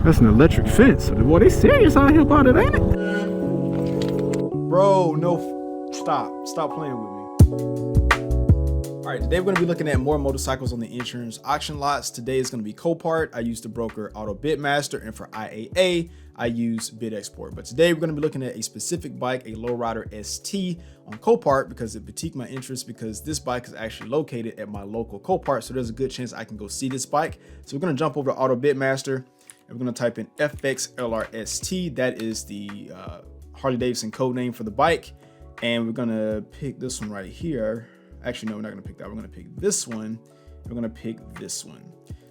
That's an electric fence. Boy, they serious out here about it, ain't it? Bro, no, stop playing with me. All right, today we're gonna be looking at more motorcycles on the insurance auction lots. Today is gonna be Copart. I use the broker Auto Bitmaster, and for IAA, I use Bid Export. But today we're gonna be looking at a specific bike, a Lowrider ST on Copart, because it piqued my interest because this bike is actually located at my local Copart. So there's a good chance I can go see this bike. So we're gonna jump over to Auto Bitmaster and we're gonna type in FXLRST. That is the Harley Davidson code name for the bike. And we're gonna pick this one right here. Actually, no, we're not gonna pick that. We're gonna pick this one. We're gonna pick this one.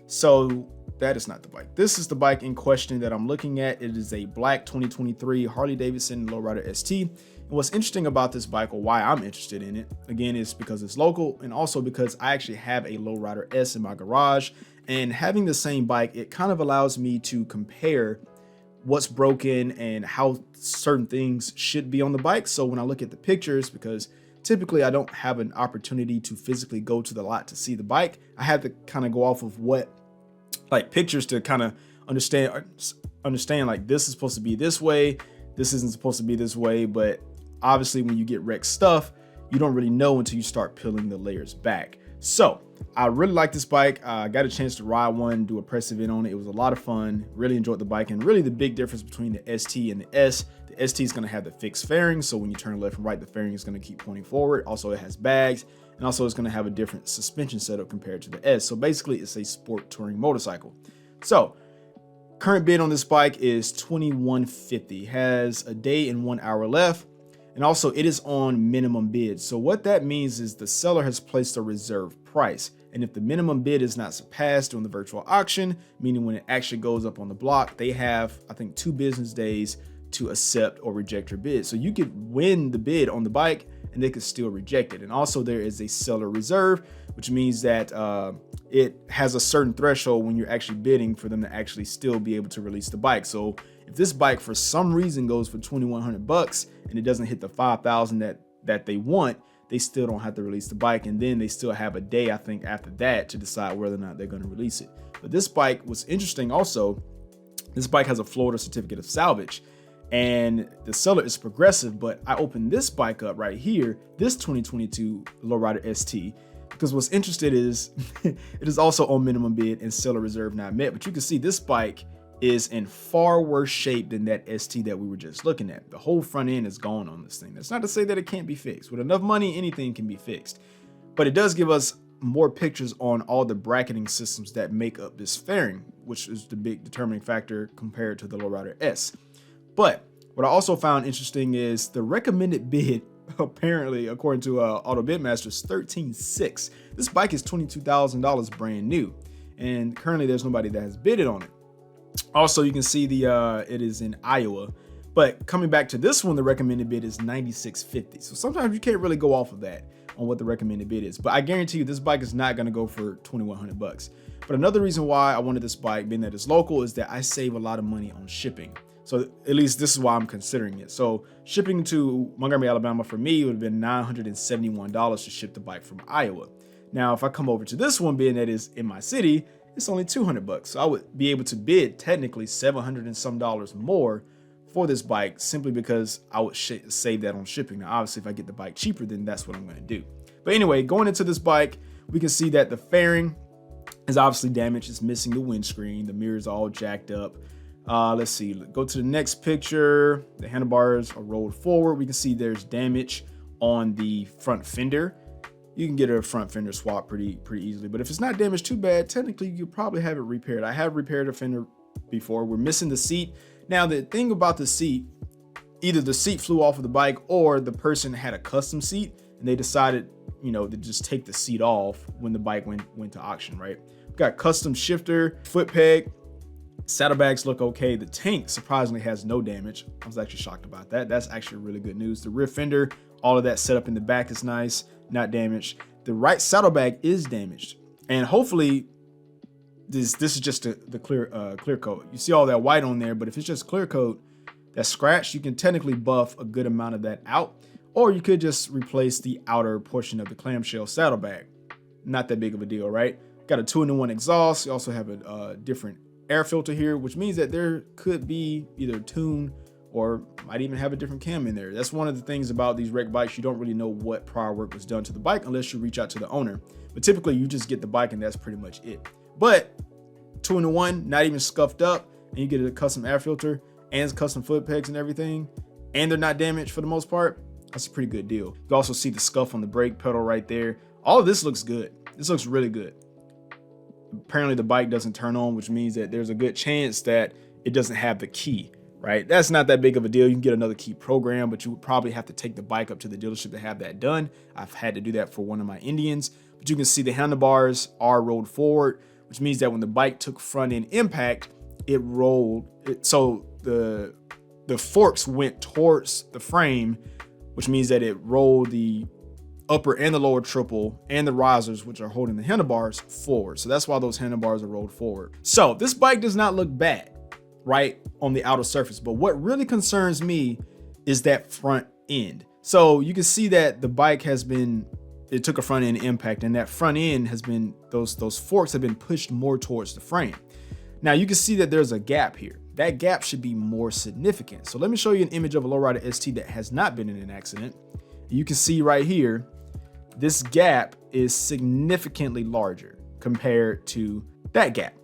So that is not the bike. This is the bike in question that I'm looking at. It is a black 2023 Harley Davidson Lowrider ST. And what's interesting about this bike, or why I'm interested in it, again, is because it's local, and also because I actually have a Lowrider S in my garage. And having the same bike, it kind of allows me to compare what's broken and how certain things should be on the bike. So when I look at the pictures, because typically I don't have an opportunity to physically go to the lot to see the bike, I have to kind of go off of what, like, pictures to kind of understand like, this is supposed to be this way, this isn't supposed to be this way. But obviously when you get wrecked stuff, you don't really know until you start peeling the layers back. So I really like this bike. I got a chance to ride one, do a press event on it. It was a lot of fun. Really enjoyed the bike. And really the big difference between the ST and the S, the ST is going to have the fixed fairing. So when you turn left and right, the fairing is going to keep pointing forward. Also, it has bags, and also it's going to have a different suspension setup compared to the S. So basically it's a sport touring motorcycle. So current bid on this bike is $2,150. Has a day and 1 hour left. And also it is on minimum bid. So what that means is the seller has placed a reserve price. And if the minimum bid is not surpassed during the virtual auction, meaning when it actually goes up on the block, they have, I think, 2 business days to accept or reject your bid. So you could win the bid on the bike and they could still reject it. And also there is a seller reserve, which means that it has a certain threshold when you're actually bidding for them to actually still be able to release the bike. So if this bike for some reason goes for $2,100 and it doesn't hit the $5,000 that they want, they still don't have to release the bike. And then they still have a day, I think, after that to decide whether or not they're going to release it. But this bike was interesting also. This bike has a Florida certificate of salvage, and the seller is Progressive. But I opened this bike up right here, this 2022 Lowrider ST, because what's interesting is it is also on minimum bid and seller reserve not met. But you can see this bike is in far worse shape than that ST that we were just looking at. The whole front end is gone on this thing. That's not to say that it can't be fixed. With enough money, anything can be fixed. But it does give us more pictures on all the bracketing systems that make up this fairing, which is the big determining factor compared to the Lowrider S. But what I also found interesting is the recommended bid, apparently, according to Auto Bitmaster, is $13,600. This bike is $22,000 brand new, and currently there's nobody that has bidded on it. Also, you can see it is in Iowa. But coming back to this one, the recommended bid is $9,650. So sometimes you can't really go off of that on what the recommended bid is. But I guarantee you this bike is not going to go for $2,100. But another reason why I wanted this bike, being that it's local, is that I save a lot of money on shipping. So at least this is why I'm considering it. So shipping to Montgomery, Alabama, for me would have been $971 to ship the bike from Iowa. Now, if I come over to this one, being that is in my city, it's only $200. So I would be able to bid technically $700 and some more for this bike, simply because I would save that on shipping. Now, obviously, if I get the bike cheaper, then that's what I'm going to do. But anyway, going into this bike, we can see that the fairing is obviously damaged. It's missing the windscreen. The mirrors are all jacked up. Let's see. Go to the next picture. The handlebars are rolled forward. We can see there's damage on the front fender. You can get a front fender swap pretty easily. But if it's not damaged too bad, technically you could probably have it repaired. I have repaired a fender before. We're missing the seat. Now, the thing about the seat, either the seat flew off of the bike or the person had a custom seat and they decided, to just take the seat off when the bike went to auction, right? We've got custom shifter, foot peg, saddlebags look okay. The tank surprisingly has no damage. I was actually shocked about that. That's actually really good news. The rear fender, all of that set up in the back is nice, not damaged. The right saddlebag is damaged, and hopefully this is just the clear coat. You see all that white on there, but if it's just clear coat that's scratched, you can technically buff a good amount of that out, or you could just replace the outer portion of the clamshell saddlebag. Not that big of a deal, right? Got a 2-in-1 exhaust. You also have a different air filter here, which means that there could be either tune or might even have a different cam in there. That's one of the things about these wrecked bikes. You don't really know what prior work was done to the bike unless you reach out to the owner. But typically you just get the bike and that's pretty much it. But 2-in-1, not even scuffed up, and you get a custom air filter and custom foot pegs and everything, and they're not damaged for the most part. That's a pretty good deal. You also see the scuff on the brake pedal right there. All of this looks good. This looks really good. Apparently the bike doesn't turn on, which means that there's a good chance that it doesn't have the key, right? That's not that big of a deal. You can get another key program, but you would probably have to take the bike up to the dealership to have that done. I've had to do that for one of my Indians, but you can see the handlebars are rolled forward, which means that when the bike took front end impact, it rolled. So the forks went towards the frame, which means that it rolled the upper and the lower triple and the risers, which are holding the handlebars, forward. So that's why those handlebars are rolled forward. So this bike does not look bad, right, on the outer surface. But what really concerns me is that front end. So you can see that the bike has been, it took a front end impact, and that front end has been, those forks have been pushed more towards the frame. Now you can see that there's a gap here. That gap should be more significant. So let me show you an image of a lowrider ST that has not been in an accident. You can see right here, this gap is significantly larger compared to that gap.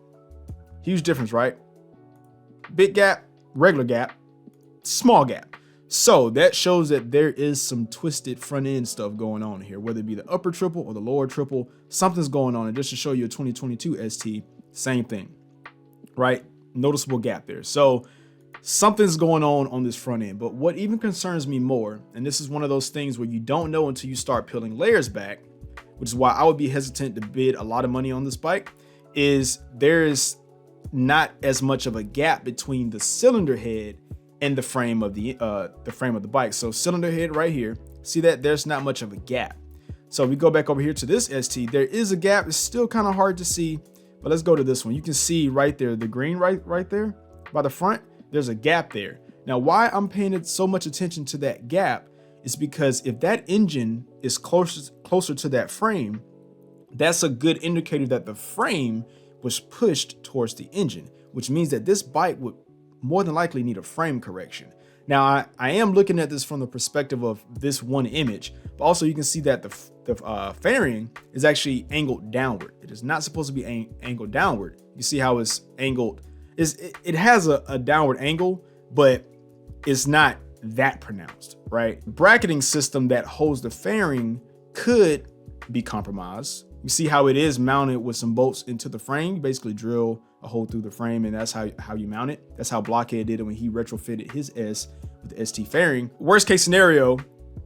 Huge difference, right? Big gap, regular gap, small gap. So that shows that there is some twisted front end stuff going on here, whether it be the upper triple or the lower triple, something's going on. And just to show you a 2022 ST, same thing, right? Noticeable gap there. So something's going on this front end. But what even concerns me more, and this is one of those things where you don't know until you start peeling layers back, which is why I would be hesitant to bid a lot of money on this bike, is there is not as much of a gap between the cylinder head and the frame of the bike. So cylinder head right here, see that there's not much of a gap. So if we go back over here to this ST, there is a gap. It's still kind of hard to see, but let's go to this one. You can see right there, the green right there by the front, there's a gap there. Now, why I'm paying so much attention to that gap is because if that engine is closer to that frame, that's a good indicator that the frame was pushed towards the engine, which means that this bike would more than likely need a frame correction. Now, I am looking at this from the perspective of this one image, but also you can see that the fairing is actually angled downward. It is not supposed to be angled downward. You see how it's angled. It has a downward angle, but it's not that pronounced, right? The bracketing system that holds the fairing could be compromised. You see how it is mounted with some bolts into the frame. You basically drill a hole through the frame, and that's how you mount it. That's how Blockhead did it when he retrofitted his S with the ST fairing. Worst case scenario,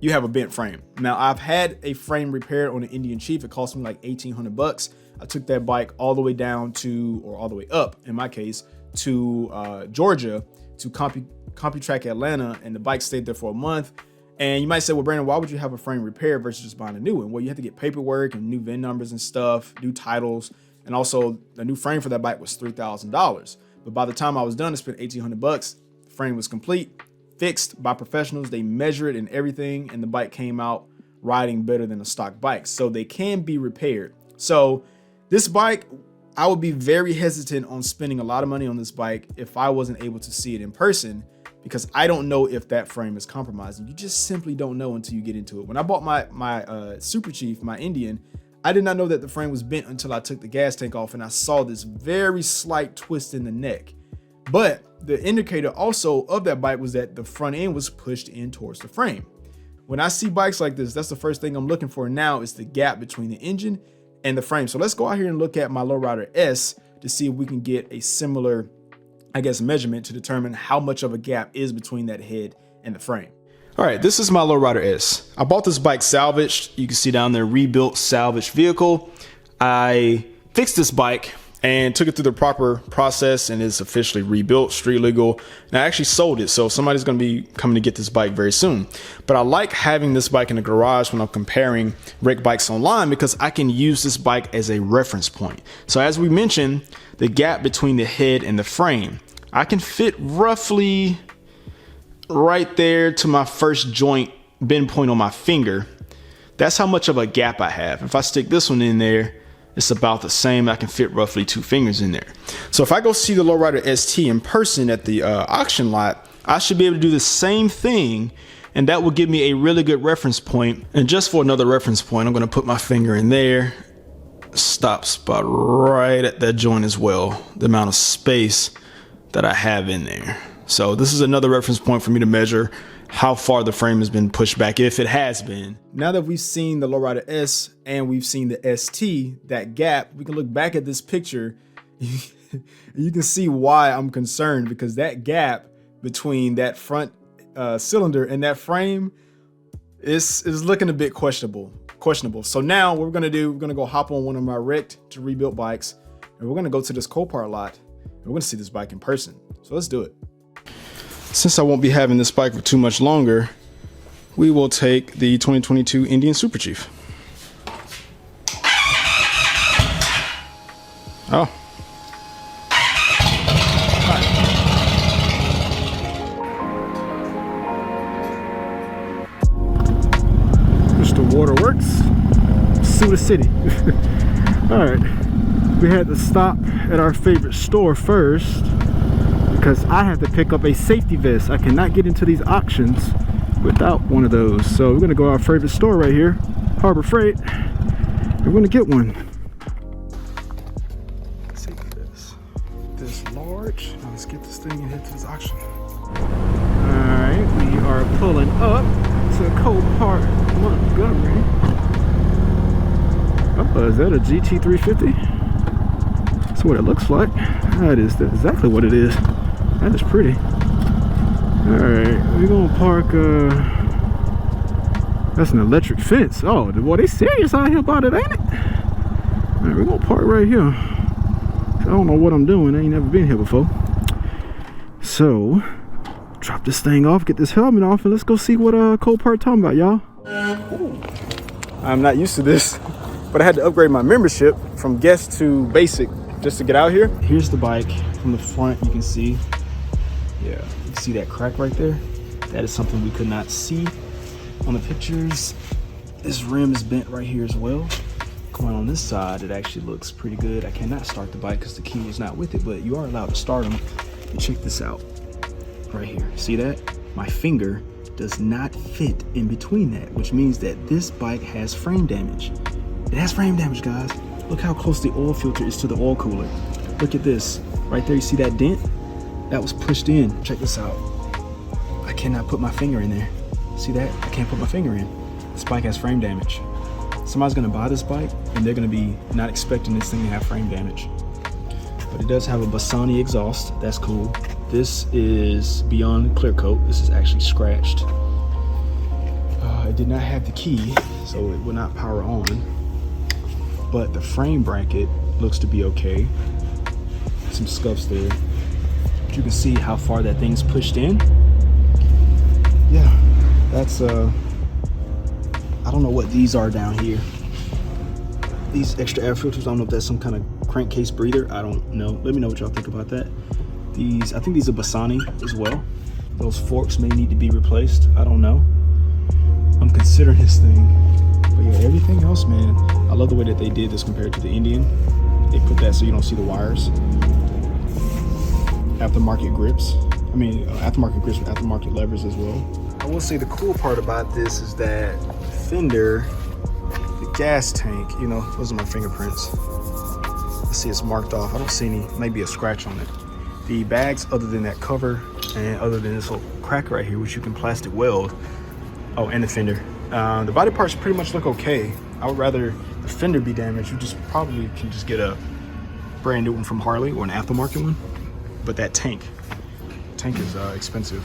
you have a bent frame. Now, I've had a frame repaired on an Indian Chief. It cost me like 1,800 bucks. I took that bike all the way down to, or all the way up in my case, to Georgia, to CompuTrack Atlanta, and the bike stayed there for a month. And you might say, well, Brandon, why would you have a frame repaired versus just buying a new one? Well, you have to get paperwork and new VIN numbers and stuff, new titles. And also the new frame for that bike was $3,000. But by the time I was done, I spent 1,800 bucks. The frame was complete, fixed by professionals. They measured it and everything, and the bike came out riding better than a stock bike. So they can be repaired. So this bike, I would be very hesitant on spending a lot of money on this bike if I wasn't able to see it in person, because I don't know if that frame is compromised. And you just simply don't know until you get into it. When I bought my Super Chief, my Indian, I did not know that the frame was bent until I took the gas tank off and I saw this very slight twist in the neck. But the indicator also of that bike was that the front end was pushed in towards the frame. When I see bikes like this, that's the first thing I'm looking for now, is the gap between the engine and the frame. So let's go out here and look at my Lowrider S to see if we can get a similar, I guess, measurement to determine how much of a gap is between that head and the frame. All right, this is my Lowrider S. I bought this bike salvaged. You can see down there, rebuilt salvaged vehicle. I fixed this bike and took it through the proper process, and it's officially rebuilt, street legal. And I actually sold it, so somebody's gonna be coming to get this bike very soon. But I like having this bike in the garage when I'm comparing wrecked bikes online, because I can use this bike as a reference point. So as we mentioned, the gap between the head and the frame, I can fit roughly right there to my first joint bend point on my finger. That's how much of a gap I have. If I stick this one in there, it's about the same. I can fit roughly 2 fingers in there. So if I go see the Lowrider ST in person at the auction lot, I should be able to do the same thing, and that will give me a really good reference point. And just for another reference point, I'm going to put my finger in there. Stop spot right at that joint as well, the amount of space that I have in there. So this is another reference point for me to measure how far the frame has been pushed back, if it has been. Now that we've seen the Lowrider S and we've seen the ST, that gap, we can look back at this picture. You can see why I'm concerned, because that gap between that front cylinder and that frame is looking a bit questionable. So now what we're gonna do, we're gonna go hop on one of my wrecked to rebuilt bikes, and we're gonna go to this Copart lot, and we're gonna see this bike in person. So let's do it. Since I won't be having this bike for too much longer, we will take the 2022 Indian Super Chief. Oh. Mr. Waterworks, Suda City. All right, we had to stop at our favorite store first, because I have to pick up a safety vest. I cannot get into these auctions without one of those. So we're gonna go to our favorite store right here, Harbor Freight. We're gonna get one. Safety vest, this large. Now let's get this thing and head to this auction. All right, we are pulling up to Copart, Montgomery. Oh, is that a GT350? That's what it looks like. That is exactly what it is. That is pretty. Alright, we're gonna park, that's an electric fence. Oh, boy, they serious out here about it, ain't it? Alright, we're gonna park right here. I don't know what I'm doing. I ain't never been here before. So, drop this thing off, get this helmet off, and let's go see what Copart talking about, y'all. I'm not used to this, but I had to upgrade my membership from guest to basic just to get out here. Here's the bike from the front. You can see, yeah, you see that crack right there? That is something we could not see on the pictures. This rim is bent right here as well. Going on this side, it actually looks pretty good. I cannot start the bike because the key is not with it, but you are allowed to start them. And check this out right here. See that? My finger does not fit in between that, which means that this bike has frame damage. It has frame damage, guys. Look how close the oil filter is to the oil cooler. Look at this. Right there, you see that dent? That was pushed in. Check this out. I cannot put my finger in there. See that? I can't put my finger in. This bike has frame damage. Somebody's gonna buy this bike and they're gonna be not expecting this thing to have frame damage. But it does have a Bassani exhaust. That's cool. This is beyond clear coat. This is actually scratched. It did not have the key, so it will not power on. But the frame bracket looks to be okay. Some scuffs there. But you can see how far that thing's pushed in. Yeah, that's I don't know what these are down here. These extra air filters, I don't know if that's some kind of crankcase breather. I don't know. Let me know what y'all think about that. These, I think these are Bassani as well. Those forks may need to be replaced. I don't know. I'm considering this thing. But yeah, everything else, man. I love the way that they did this compared to the Indian. They put that so you don't see the wires. Aftermarket grips. I mean, aftermarket grips with aftermarket levers as well. I will say the cool part about this is that the fender, the gas tank, you know, those are my fingerprints. Let's see, it's marked off. I don't see any, maybe a scratch on it. The bags, other than that cover and other than this little crack right here, which you can plastic weld. Oh, and the fender. The body parts pretty much look okay. I would rather the fender be damaged. You just probably can just get a brand new one from Harley or an aftermarket one. But that tank is expensive.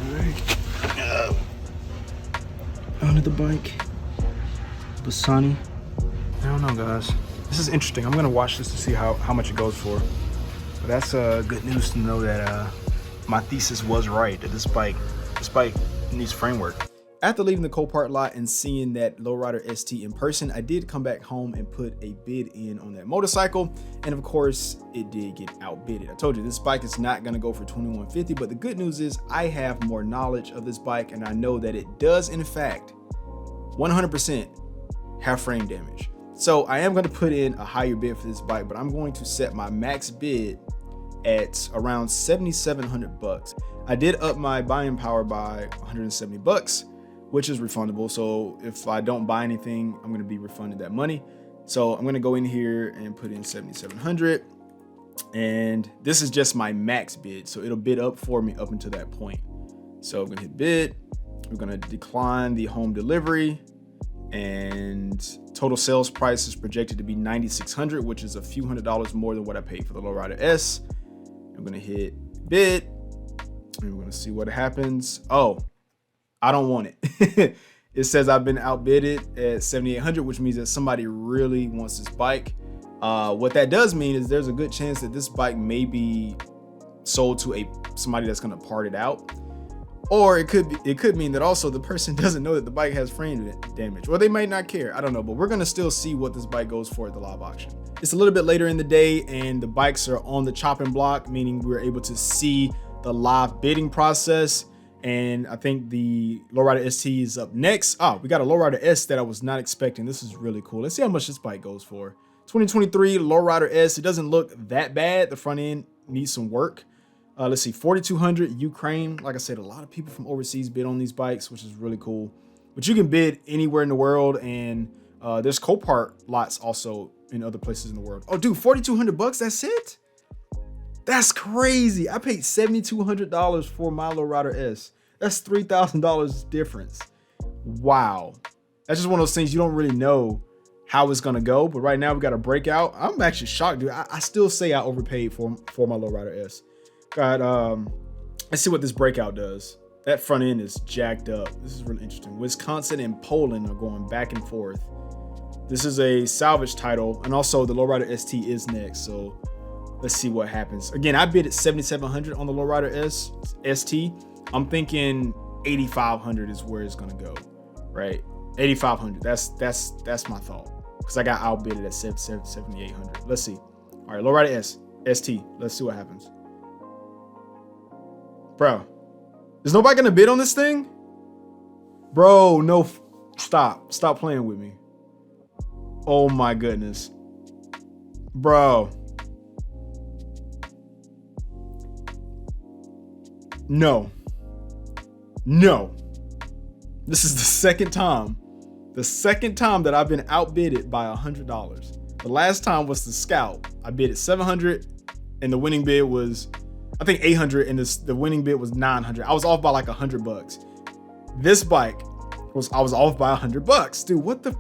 All right. Onto the bike. Bassani. I don't know, guys. This is interesting. I'm gonna watch this to see how much it goes for. But that's good news to know that my thesis was right, that this bike needs framework. After leaving the Copart lot and seeing that Lowrider ST in person, I did come back home and put a bid in on that motorcycle. And of course, it did get outbidded. I told you this bike is not gonna go for $2,150, but the good news is I have more knowledge of this bike and I know that it does in fact 100% have frame damage. So I am going to put in a higher bid for this bike, but I'm going to set my max bid at around $7,700. I did up my buying power by $170, which is refundable. So if I don't buy anything, I'm going to be refunded that money. So I'm going to go in here and put in 7,700. And this is just my max bid. So it'll bid up for me up until that point. So I'm going to hit bid. We're going to decline the home delivery, and total sales price is projected to be $9,600, which is a few $100s more than what I paid for the Lowrider S. I'm going to hit bid, and we're going to see what happens. Oh, I don't want it. It says I've been outbidded at 7,800, which means that somebody really wants this bike. What that does mean is there's a good chance that this bike may be sold to somebody that's going to part it out. Or it could mean that also the person doesn't know that the bike has frame damage, or they might not care. I don't know, but we're gonna still see what this bike goes for at the live auction. It's a little bit later in the day, and the bikes are on the chopping block, meaning we're able to see the live bidding process. And I think the Lowrider ST is up next. Oh, we got a Lowrider S that I was not expecting. This is really cool. Let's see how much this bike goes for. 2023 Lowrider S. It doesn't look that bad. The front end needs some work. Let's see, 4,200 Ukraine. Like I said, a lot of people from overseas bid on these bikes, which is really cool. But you can bid anywhere in the world, and there's Copart lots also in other places in the world. Oh, dude, $4,200. That's it? That's crazy. I paid $7,200 for my Lowrider S. That's $3,000 difference. Wow. That's just one of those things you don't really know how it's gonna go. But right now we got a breakout. I'm actually shocked, dude. I still say I overpaid for my Lowrider S. Let's see what this breakout does. That front end is jacked up. This is really interesting. Wisconsin and Poland are going back and forth. This is a salvage title, and also the Lowrider ST is next. So let's see what happens. Again, I bid at 7,700 on the Lowrider ST. I'm thinking 8,500 is where it's gonna go, right? 8,500. That's my thought, because I got outbidded at 7,800. Let's see. All right, Lowrider ST. Let's see what happens. Bro, is nobody gonna bid on this thing? Bro, no, stop playing with me. Oh my goodness. Bro. No. This is the second time that I've been outbidded by $100. The last time was the Scout. I bid at 700, and the winning bid was, I think, 800, and the winning bid was 900. I was off by like $100. This bike I was off by $100. Dude, what the?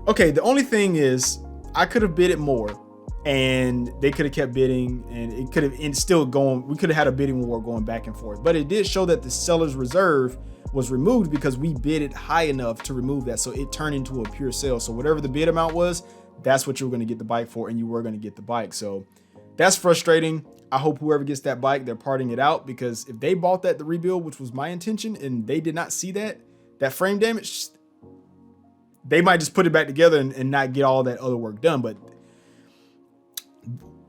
Okay, the only thing is I could have bid it more, and they could have kept bidding, and it could have still going. We could have had a bidding war going back and forth. But it did show that the seller's reserve was removed because we bid it high enough to remove that, so it turned into a pure sale. So whatever the bid amount was, that's what you were going to get the bike for, and you were going to get the bike. So that's frustrating. I hope whoever gets that bike, they're parting it out, because if they bought that, the rebuild, which was my intention, and they did not see that frame damage, they might just put it back together and not get all that other work done. But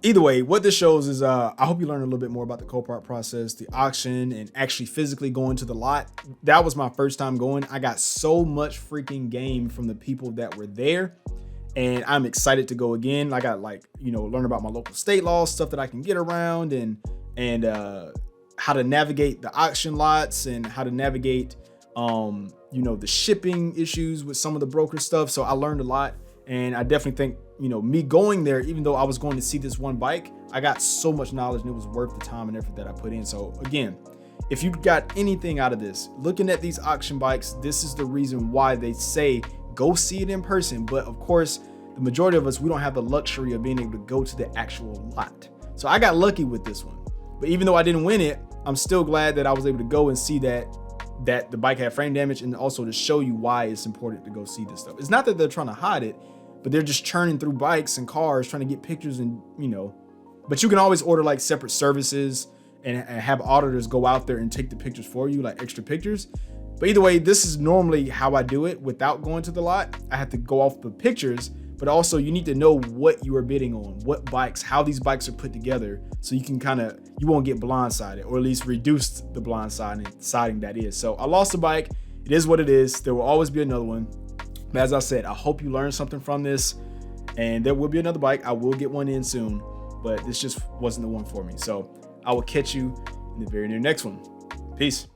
either way, what this shows is I hope you learn a little bit more about the Copart process, the auction, and actually physically going to the lot. That was my first time going. I got so much freaking game from the people that were there, and I'm excited to go again. I got, like, learn about my local state laws, stuff that I can get around, and how to navigate the auction lots, and how to navigate the shipping issues with some of the broker stuff. So I learned a lot, and I definitely think, me going there, even though I was going to see this one bike, I got so much knowledge, and it was worth the time and effort that I put in. So again, if you got anything out of this, looking at these auction bikes, this is the reason why they say go see it in person. But of course, the majority of us, we don't have the luxury of being able to go to the actual lot. So I got lucky with this one. But even though I didn't win it, I'm still glad that I was able to go and see that the bike had frame damage, and also to show you why it's important to go see this stuff. It's not that they're trying to hide it, but they're just churning through bikes and cars trying to get pictures, and but you can always order like separate services and have auditors go out there and take the pictures for you, like extra pictures. But either way, this is normally how I do it without going to the lot. I have to go off the pictures, but also you need to know what you are bidding on, what bikes, how these bikes are put together, so you can you won't get blindsided, or at least reduce the blindsiding that is. So I lost the bike, it is what it is. There will always be another one. But as I said, I hope you learned something from this, and there will be another bike. I will get one in soon, but this just wasn't the one for me. So I will catch you in the very near next one. Peace.